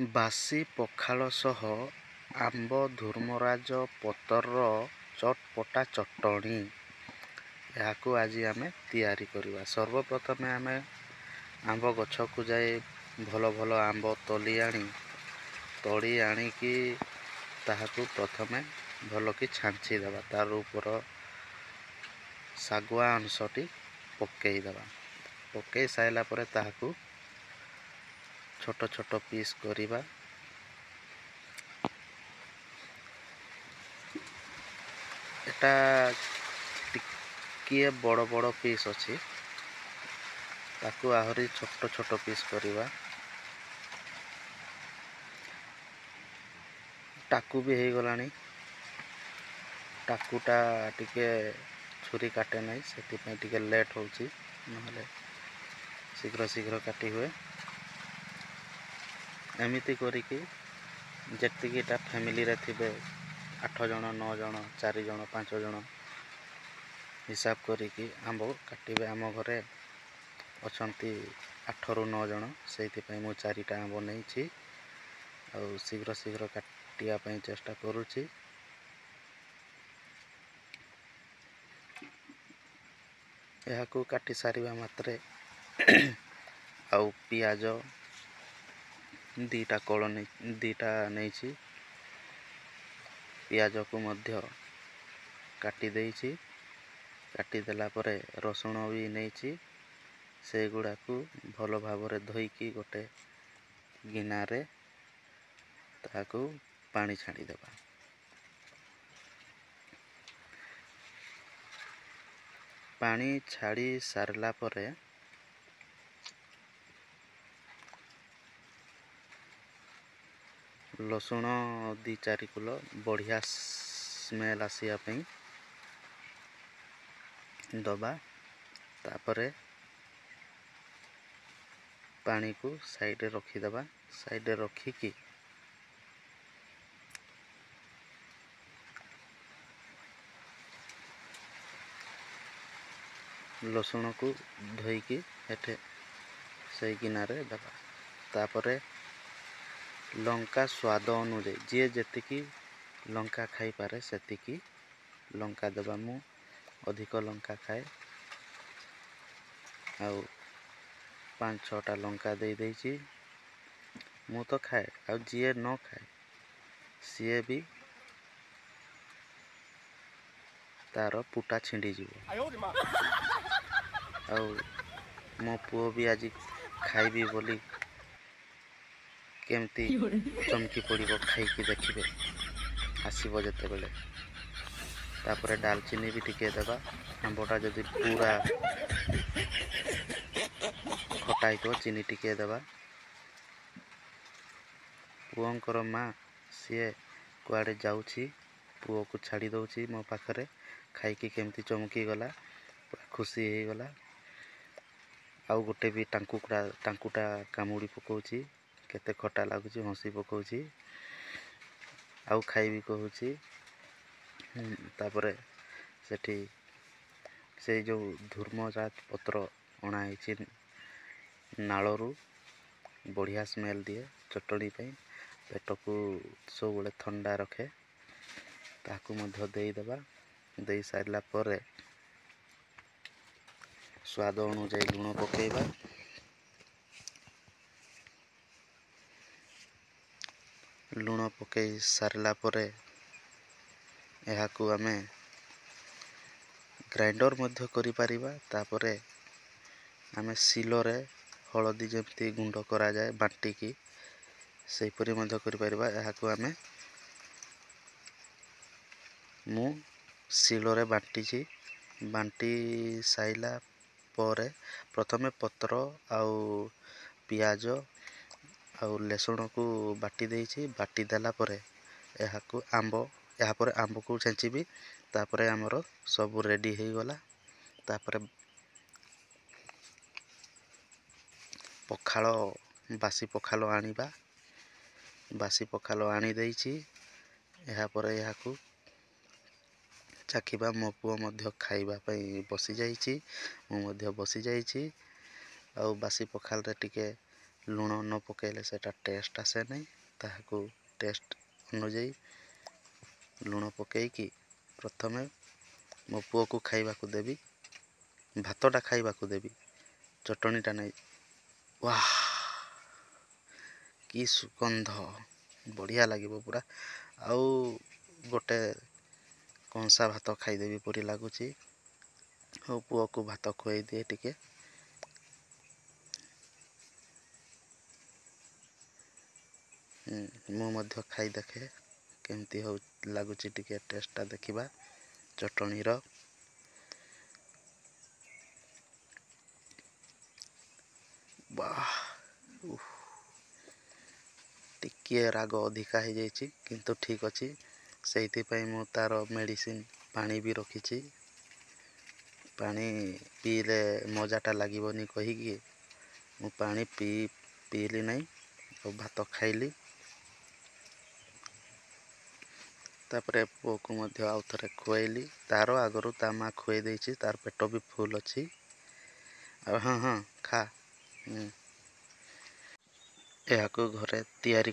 ବାସି ପଖାଳ ସହ ଆମ୍ବ ଧୂର୍ମରାଜ ପତରର ଚଟପଟା ଚଟଣି। ଏହାକୁ ଆଜି ଆମେ ତିଆରି କରିବା। ସର୍ବପ୍ରଥମେ ଆମେ ଆମ୍ବ ଗଛକୁ ଯାଇ ଭଲ ଭଲ ଆମ୍ବ ତୋଳି ଆଣିକି ତାହାକୁ ପ୍ରଥମେ ଭଲକି ଛାଞ୍ଚି ଦେବା। ତାର ଉପର ଶାଗୁଆ ଅଂଶଟି ପକେଇଦେବା। ପକେଇ ସାରିଲା ପରେ ତାହାକୁ ଛୋଟ ଛୋଟ ପିସ୍ କରିବା। ଏଟା ଟିକିଏ ବଡ଼ ବଡ଼ ପିସ୍ ଅଛି, ତାକୁ ଆହୁରି ଛୋଟ ଛୋଟ ପିସ୍ କରିବା। ଟାକୁ ବି ହେଇଗଲାଣି। ଟାକୁଟା ଟିକେ ଛୁରୀ କାଟେ ନାହିଁ, ସେଥିପାଇଁ ଟିକେ ଲେଟ୍ ହେଉଛି, ନହେଲେ ଶୀଘ୍ର କାଟି ହୁଏ। ଏମିତି କରିକି ଯେତିକିଟା ଫ୍ୟାମିଲିରେ ଥିବେ 8 ଜଣ 9 ଜଣ 4 ଜଣ 5 ଜଣ ହିସାବ କରିକି ଆମ୍ବ କାଟିବେ। ଆମ ଘରେ ଅଛନ୍ତି 8ରୁ 9 ଜଣ, ସେଇଥିପାଇଁ ମୁଁ 4ଟା ଆମ୍ବ ନେଇଛି ଆଉ ଶୀଘ୍ର କାଟିବା ପାଇଁ ଚେଷ୍ଟା କରୁଛି। ଏହାକୁ କାଟି ସାରିବା ମାତ୍ରେ ଆଉ ପିଆଜ ଦିଟା ନେଇଛି, ପିଆଜକୁ ମଧ୍ୟ କାଟି ଦେଇଛି। କାଟିଦେଲା ପରେ ରସୁଣ ବି ନେଇଛି, ସେଗୁଡ଼ାକୁ ଭଲ ଭାବରେ ଧୋଇକି ଗୋଟେ ଗିନାରେ ତାହାକୁ ପାଣି ଛାଡ଼ିଦେବା। ପାଣି ଛାଡ଼ି ସାରିଲା ପରେ ରସୁଣ 2-4 କିଲୋ ବଢ଼ିଆ ସ୍ମେଲ୍ ଆସିବା ପାଇଁ ଦେବା। ତାପରେ ପାଣିକୁ ସାଇଡ଼ରେ ରଖିଦେବା। ସାଇଡ଼ରେ ରଖିକି ରସୁଣକୁ ଧୋଇକି ଏଠି ସେଇ ଗିନାରେ ଦେବା। ତାପରେ ଲଙ୍କା ସ୍ୱାଦ ଅନୁଯାୟୀ ଯିଏ ଯେତିକି ଲଙ୍କା ଖାଇପାରେ ସେତିକି ଲଙ୍କା ଦେବା। ମୁଁ ଅଧିକ ଲଙ୍କା ଖାଏ ଆଉ 5-6ଟା ଲଙ୍କା ଦେଇଛି। ମୁଁ ତ ଖାଏ, ଆଉ ଯିଏ ନ ଖାଏ ସିଏ ବି ତାର ପୁଟା ଛିଣ୍ଡିଯିବ। ଆଉ ମୋ ପୁଅ ବି ଆଜି ଖାଇବି ବୋଲି କେମିତି ଚମକି ପଡ଼ିବ, ଖାଇକି ଦେଖିବେ ଆସିବ ଯେତେବେଳେ। ତାପରେ ଡାଲଚିନି ବି ଟିକେ ଦେବା। ଆମ୍ବଟା ଯଦି ପୁରା ଖଟା ହେଇଥିବ ଚିନି ଟିକେ ଦେବା। ପୁଅଙ୍କର ମା ସିଏ କୁଆଡ଼େ ଯାଉଛି, ପୁଅକୁ ଛାଡ଼ି ଦେଉଛି ମୋ ପାଖରେ। ଖାଇକି କେମିତି ଚମକି ଗଲା, ପୁରା ଖୁସି ହେଇଗଲା। ଆଉ ଗୋଟେ ବି ଟାଙ୍କୁଟା କାମୁଡ଼ି ପକାଉଛି, କେତେ ଖଟା ଲାଗୁଛି, ହସି ପକାଉଛି, ଆଉ ଖାଇବି କହୁଛି। ତାପରେ ସେଠି ସେଇ ଯେଉଁ ଧୂର୍ମରାଜ ପତ୍ର ଅଣା ହେଇଛି ନାଳରୁ, ବଢ଼ିଆ ସ୍ମେଲ୍ ଦିଏ ଚଟଣି ପାଇଁ, ପେଟକୁ ସବୁବେଳେ ଥଣ୍ଡା ରଖେ। ତାହାକୁ ମଧ୍ୟ ଦେଇଦେବା। ଦେଇ ସାରିଲା ପରେ ସ୍ୱାଦ ଅନୁଯାୟୀ ଲୁଣ ପକାଇବା। ଲୁଣ ପକାଇ ସାରିଲା ପରେ ଏହାକୁ ଆମେ ଗ୍ରାଇଣ୍ଡର୍ ମଧ୍ୟ କରିପାରିବା। ତାପରେ ଆମେ ଶିଳରେ ହଳଦୀ ଯେମିତି ଗୁଣ୍ଡ କରାଯାଏ ବାଟିକି, ସେହିପରି ମଧ୍ୟ କରିପାରିବା। ଏହାକୁ ମୁଁ ଶିଳରେ ବାଟିଛି। ବାଟି ସାରିଲା ପରେ ପ୍ରଥମେ ପତ୍ର ଆଉ ପିଆଜ ଆଉ ରସୁଣକୁ ବାଟି ଦେଇଛି। ବାଟି ଦେଲା ପରେ ଏହାପରେ ଆମ୍ବକୁ ଛେଚିବି। ତାପରେ ଆମର ସବୁ ରେଡ଼ି ହେଇଗଲା। ତାପରେ ବାସି ପଖାଳ ଆଣିବା। ବାସି ପଖାଳ ଆଣି ଦେଇଛି। ଏହାପରେ ଏହାକୁ ଚାଖିବା। ମୋ ପୁଅ ମଧ୍ୟ ଖାଇବା ପାଇଁ ବସିଯାଇଛି, ମୁଁ ମଧ୍ୟ ବସିଯାଇଛି। ଆଉ ବାସି ପଖାଳରେ ଟିକେ ଲୁଣ ନ ପକାଇଲେ ସେଇଟା ଟେଷ୍ଟ ଆସେ ନାହିଁ। ତାହାକୁ ଟେଷ୍ଟ ଅନୁଯାୟୀ ଲୁଣ ପକାଇକି ପ୍ରଥମେ ମୋ ପୁଅକୁ ଖାଇବାକୁ ଦେବି, ଭାତଟା ଖାଇବାକୁ ଦେବି, ଚଟଣିଟା ନେଇ ୱାଃ କି ସୁଗନ୍ଧ, ବଢ଼ିଆ ଲାଗିବ ପୁରା। ଆଉ ଗୋଟେ କଂସା ଭାତ ଖାଇଦେବି ପରି ଲାଗୁଛି। ଆଉ ପୁଅକୁ ଭାତ ଖୁଆଇ ଦିଏ ଟିକେ। ମୁଁ ମଧ୍ୟ ଖାଇ ଦେଖେ କେମିତି ଲାଗୁଛି, ଟିକେ ଟେଷ୍ଟଟା ଦେଖିବା ଚଟଣିର। ବାଃ, ଟିକିଏ ରାଗ ଅଧିକା ହେଇଯାଇଛି, କିନ୍ତୁ ଠିକ୍ ଅଛି। ସେଇଥିପାଇଁ ମୁଁ ତା'ର ମେଡ଼ିସିନ୍ ପାଣି ବି ରଖିଛି। ପାଣି ପିଇଲେ ମଜାଟା ଲାଗିବନି କହିକି ମୁଁ ପାଣି ପିଇଲି ନାହିଁ ଆଉ ଭାତ ଖାଇଲି। ତାପରେ ପୁଅକୁ ମଧ୍ୟ ଆଉ ଥରେ ଖୁଆଇଲି। ତା'ର ଆଗରୁ ତା ମା ଖୁଆଇ ଦେଇଛି, ତା'ର ପେଟ ବି ଫୁଲ୍ ଅଛି। ଆଉ ହଁ ଖା। ଏହାକୁ ଘରେ ତିଆରି